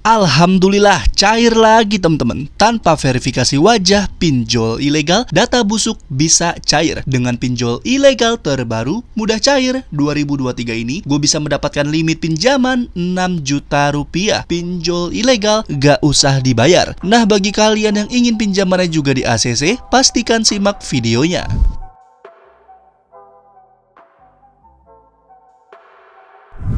Alhamdulillah cair lagi teman-teman. Tanpa verifikasi wajah pinjol ilegal, data busuk bisa cair. Dengan pinjol ilegal terbaru mudah cair 2023 ini, gue bisa mendapatkan limit pinjaman 6 juta rupiah. Pinjol ilegal gak usah dibayar. Nah, bagi kalian yang ingin pinjamannya juga di ACC, pastikan simak videonya.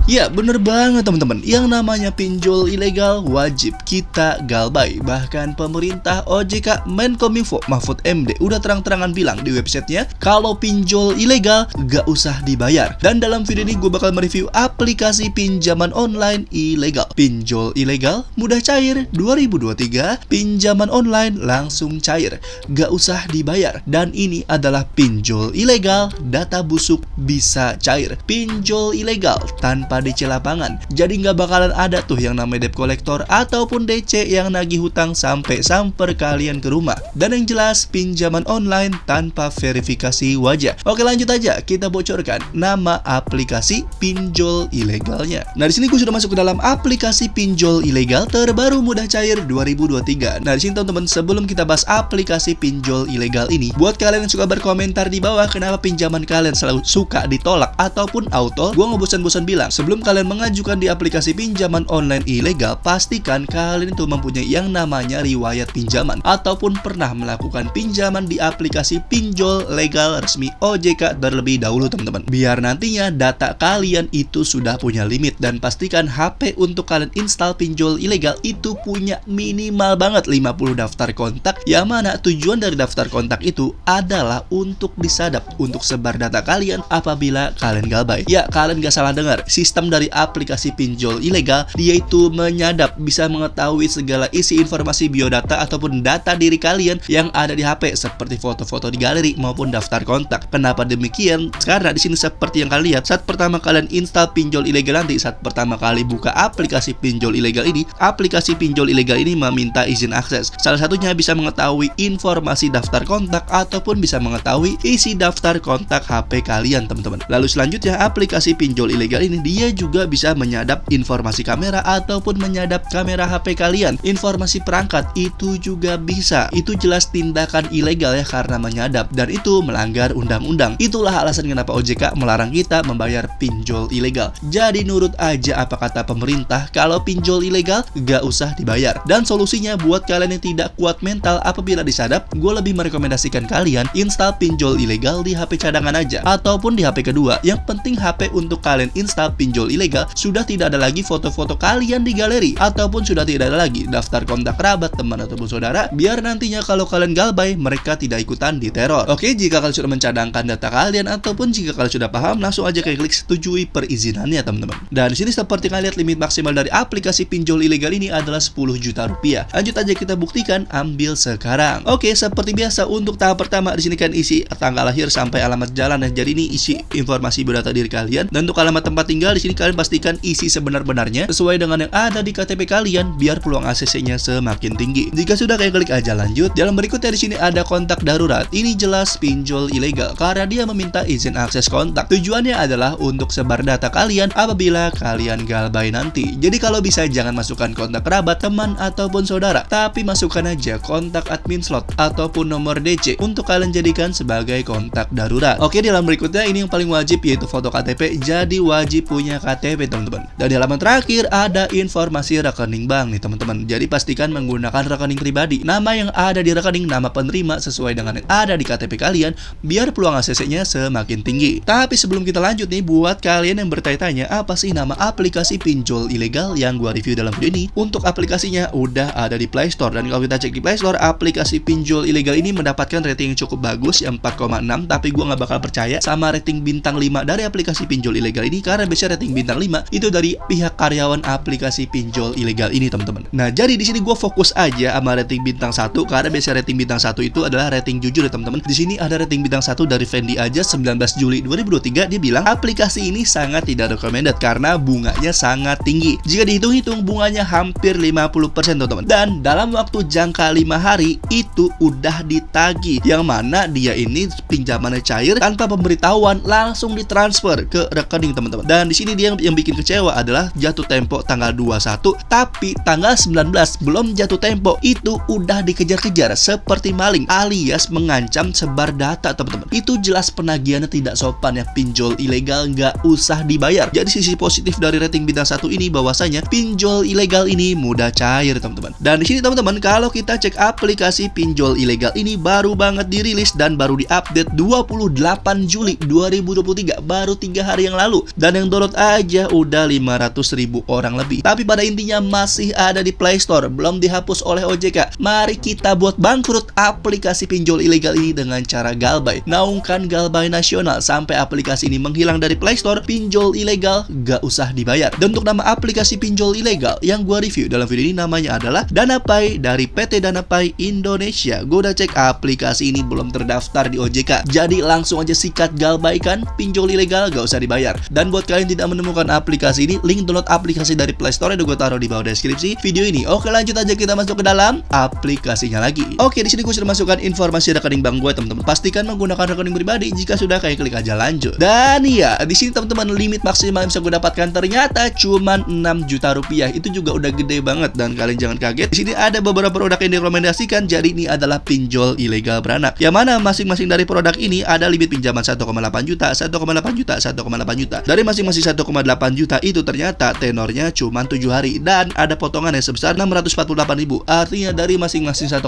Ya, bener banget teman-teman. Yang namanya pinjol ilegal wajib kita galbay. Bahkan pemerintah OJK Menkominfo Mahfud MD udah terang-terangan bilang di websitenya kalau pinjol ilegal gak usah dibayar. Dan dalam video ini gue bakal mereview aplikasi pinjaman online ilegal. Pinjol ilegal mudah cair 2023. Pinjaman online langsung cair, gak usah dibayar. Dan ini adalah pinjol ilegal, data busuk bisa cair. Pinjol ilegal tanpa DC lapangan. Jadi nggak bakalan ada tuh yang namanya debt collector ataupun DC yang nagih hutang sampai samper kalian ke rumah. Dan yang jelas pinjaman online tanpa verifikasi wajah. Oke, lanjut aja, kita bocorkan nama aplikasi pinjol ilegalnya. Nah, di sini gue sudah masuk ke dalam aplikasi pinjol ilegal terbaru mudah cair 2023. Nah, di sini teman-teman, sebelum kita bahas aplikasi pinjol ilegal ini, buat kalian yang suka berkomentar di bawah kenapa pinjaman kalian selalu suka ditolak ataupun auto, gue nggak bosan-bosan bilang, sebelum kalian mengajukan di aplikasi pinjaman online ilegal, pastikan kalian itu mempunyai yang namanya riwayat pinjaman ataupun pernah melakukan pinjaman di aplikasi pinjol legal resmi OJK terlebih dahulu teman-teman. Biar nantinya data kalian itu sudah punya limit, dan pastikan HP untuk kalian install pinjol ilegal itu punya minimal banget 50 daftar kontak, yang mana tujuan dari daftar kontak itu adalah untuk disadap, untuk sebar data kalian apabila kalian galbay. Ya, kalian gak salah dengar. Sistem dari aplikasi pinjol ilegal, dia itu menyadap, bisa mengetahui segala isi informasi biodata ataupun data diri kalian yang ada di HP, seperti foto-foto di galeri maupun daftar kontak. Kenapa demikian? Karena di sini seperti yang kalian lihat, saat pertama kalian install pinjol ilegal nanti, saat pertama kali buka aplikasi pinjol ilegal ini, aplikasi pinjol ilegal ini meminta izin akses. Salah satunya bisa mengetahui informasi daftar kontak ataupun bisa mengetahui isi daftar kontak HP kalian, teman-teman. Lalu selanjutnya, aplikasi pinjol ilegal ini dia juga bisa menyadap informasi kamera ataupun menyadap kamera HP kalian. Informasi perangkat itu juga bisa. Itu jelas tindakan ilegal ya, karena menyadap, dan itu melanggar undang-undang. Itulah alasan kenapa OJK melarang kita membayar pinjol ilegal. Jadi nurut aja apa kata pemerintah, kalau pinjol ilegal gak usah dibayar. Dan solusinya buat kalian yang tidak kuat mental apabila disadap, gue lebih merekomendasikan kalian install pinjol ilegal di HP cadangan aja ataupun di HP kedua. Yang penting HP untuk kalian install pinjol ilegal sudah tidak ada lagi foto-foto kalian di galeri, ataupun sudah tidak ada lagi daftar kontak kerabat, teman ataupun saudara, biar nantinya kalau kalian galbay mereka tidak ikutan diteror. Oke, jika kalian sudah mencadangkan data kalian ataupun jika kalian sudah paham, langsung aja klik setujui perizinannya teman-teman. Dan di sini seperti kalian lihat, limit maksimal dari aplikasi pinjol ilegal ini adalah 10 juta rupiah. Lanjut aja kita buktikan, ambil sekarang. Oke, seperti biasa untuk tahap pertama di sini kan isi tanggal lahir sampai alamat jalan ya. Jadi ini isi informasi biodata diri kalian, dan untuk alamat tempat tinggal di sini kalian pastikan isi sebenar-benarnya sesuai dengan yang ada di KTP kalian biar peluang ACC-nya semakin tinggi. Jika sudah, kayak klik aja lanjut. Dalam berikutnya di sini ada kontak darurat. Ini jelas pinjol ilegal karena dia meminta izin akses kontak. Tujuannya adalah untuk sebar data kalian apabila kalian galbay nanti. Jadi kalau bisa jangan masukkan kontak kerabat, teman ataupun saudara, tapi masukkan aja kontak admin slot ataupun nomor DC untuk kalian jadikan sebagai kontak darurat. Oke, di dalam berikutnya ini yang paling wajib yaitu foto KTP. Jadi wajib punya KTP teman-teman. Dan di halaman terakhir ada informasi rekening bank nih teman-teman. Jadi pastikan menggunakan rekening pribadi. Nama yang ada di rekening, nama penerima sesuai dengan yang ada di KTP kalian biar peluang ACC-nya semakin tinggi. Tapi sebelum kita lanjut nih, buat kalian yang bertanya-tanya apa sih nama aplikasi pinjol ilegal yang gua review dalam video ini, untuk aplikasinya udah ada di Play Store. Dan kalau kita cek di Play Store, aplikasi pinjol ilegal ini mendapatkan rating yang cukup bagus ya, 4,6. Tapi gua nggak bakal percaya sama rating bintang 5 dari aplikasi pinjol ilegal ini, karena biasanya rating bintang 5 itu dari pihak karyawan aplikasi pinjol ilegal ini teman-teman. Nah, jadi di sini gue fokus aja sama rating bintang 1 karena biasanya rating bintang 1 itu adalah rating jujur ya teman-teman. Di sini ada rating bintang 1 dari Fendi aja 19 Juli 2023, dia bilang aplikasi ini sangat tidak recommended karena bunganya sangat tinggi. Jika dihitung-hitung bunganya hampir 50% teman-teman. Dan dalam waktu jangka 5 hari itu udah ditagih, yang mana dia ini pinjamannya cair tanpa pemberitahuan, langsung ditransfer ke rekening teman-teman. Dan di sini sini dia yang bikin kecewa adalah jatuh tempo tanggal 21, tapi tanggal 19 belum jatuh tempo itu udah dikejar-kejar seperti maling alias mengancam sebar data, teman-teman. Itu jelas penagihannya tidak sopan ya, pinjol ilegal nggak usah dibayar. Jadi sisi positif dari rating bintang 1 ini bahwasanya pinjol ilegal ini mudah cair, teman-teman. Dan di sini teman-teman, kalau kita cek aplikasi pinjol ilegal ini baru banget dirilis dan baru diupdate 28 Juli 2023, baru 3 hari yang lalu. Dan yang download aja udah 500.000 orang lebih. Tapi pada intinya masih ada di Play Store, belum dihapus oleh OJK. Mari kita buat bangkrut aplikasi pinjol ilegal ini dengan cara Galbay. Naungkan Galbay nasional sampai aplikasi ini menghilang dari Play Store. Pinjol ilegal gak usah dibayar. Dan untuk nama aplikasi pinjol ilegal yang gua review dalam video ini namanya adalah Danapay dari PT Danapay Indonesia. Gue udah cek aplikasi ini belum terdaftar di OJK. Jadi langsung aja sikat Galbay kan, pinjol ilegal gak usah dibayar. Dan buat kalian tidak menemukan aplikasi ini, link download aplikasi dari Play Store udah gue taruh di bawah deskripsi video ini. Oke, lanjut aja kita masuk ke dalam aplikasinya lagi. Oke, di sini gue sudah masukkan informasi rekening bank gue, teman-teman. Pastikan menggunakan rekening pribadi. Jika sudah, kayak klik aja lanjut. Dan ya, di sini teman-teman limit maksimal yang bisa gue dapatkan ternyata cuma 6 juta rupiah. Itu juga udah gede banget dan kalian jangan kaget. Di sini ada beberapa produk yang direkomendasikan. Jadi ini adalah pinjol ilegal beranak. Yang mana masing-masing dari produk ini ada limit pinjaman 1,8 juta, 1,8 juta, 1,8 juta. Dari masing-masing 1,8 juta itu ternyata tenornya cuma 7 hari dan ada potongannya sebesar 648.000. Artinya dari masing-masing 1,8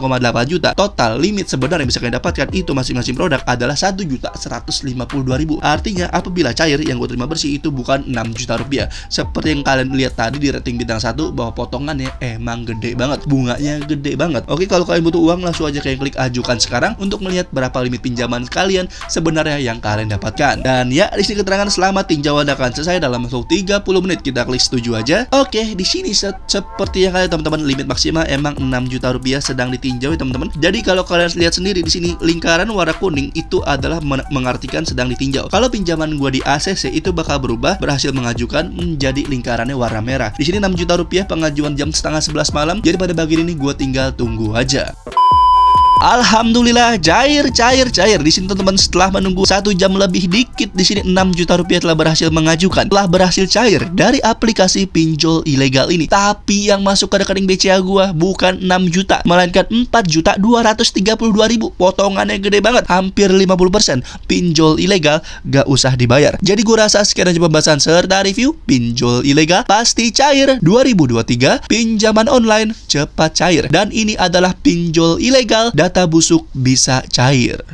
juta, total limit sebenarnya yang bisa kalian dapatkan itu masing-masing produk adalah 1.152.000. Artinya apabila cair yang gue terima bersih itu bukan 6 juta rupiah. Seperti yang kalian lihat tadi di rating bintang 1 bahwa potongannya emang gede banget, bunganya gede banget. Oke, kalau kalian butuh uang langsung aja kalian klik ajukan sekarang untuk melihat berapa limit pinjaman kalian sebenarnya yang kalian dapatkan. Dan ya, di sini keterangan selamat tinjauan akan selesai dalam waktu 30 menit. Kita klik setuju aja. Oke, di sini seperti yang kalian teman-teman limit maksimal emang 6 juta rupiah sedang ditinjau ya teman-teman. Jadi kalau kalian lihat sendiri di sini lingkaran warna kuning itu adalah mengartikan sedang ditinjau. Kalau pinjaman gua di ACC itu bakal berubah berhasil mengajukan menjadi lingkarannya warna merah. Di sini 6 juta rupiah pengajuan jam setengah 11 malam. Jadi pada bagian ini gua tinggal tunggu aja. Alhamdulillah cair. Di sini teman-teman setelah menunggu 1 jam lebih dikit, di sini 6 juta rupiah telah berhasil mengajukan, telah berhasil cair dari aplikasi pinjol ilegal ini. Tapi yang masuk ke rekening BCA gua bukan 6 juta, melainkan 4.232.000. Potongannya gede banget, hampir 50%. Pinjol ilegal gak usah dibayar. Jadi gua rasa sekian aja pembahasan serta review pinjol ilegal pasti cair 2023. Pinjaman online cepat cair. Dan ini adalah pinjol ilegal, data busuk bisa cair.